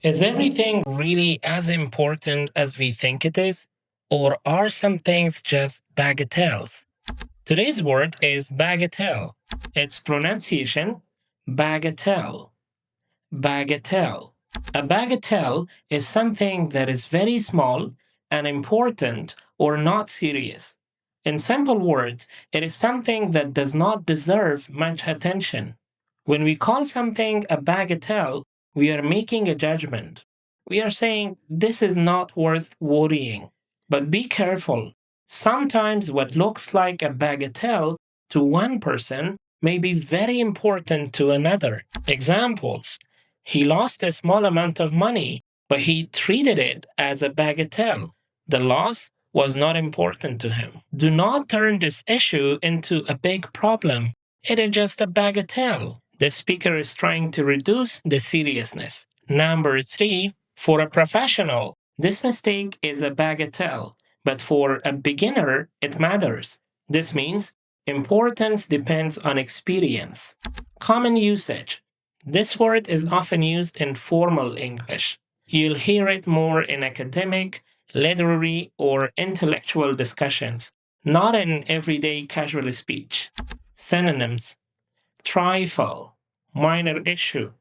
Is everything really as important as we think it is? Or are some things just bagatelles? Today's word is bagatelle. Its pronunciation, bagatelle. Bagatelle. A bagatelle is something that is very small, unimportant, or not serious. In simple words, it is something that does not deserve much attention. When we call something a bagatelle, we are making a judgment. We are saying this is not worth worrying. But be careful. Sometimes what looks like a bagatelle to one person may be very important to another. Examples: he lost a small amount of money, but he treated it as a bagatelle. The loss was not important to him. Do not turn this issue into a big problem. It is just a bagatelle. The speaker is trying to reduce the seriousness. Number three, for a professional, this mistake is a bagatelle, but for a beginner, it matters. This means importance depends on experience. Common usage. This word is often used in formal English. You'll hear it more in academic, literary, or intellectual discussions, not in everyday casual speech. Synonyms: trifle, minor issue,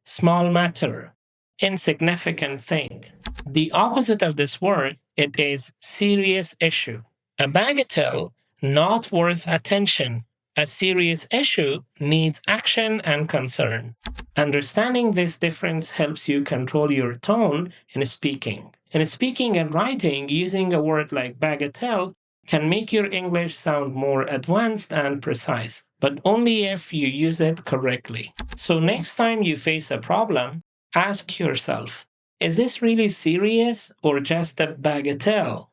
small matter, insignificant thing. The opposite of this word, it is serious issue. A bagatelle, not worth attention. A serious issue needs action and concern. Understanding this difference helps you control your tone in speaking. In speaking and writing, using a word like bagatelle can make your English sound more advanced and precise, but only if you use it correctly. So, next time you face a problem, ask yourself, is this really serious or just a bagatelle?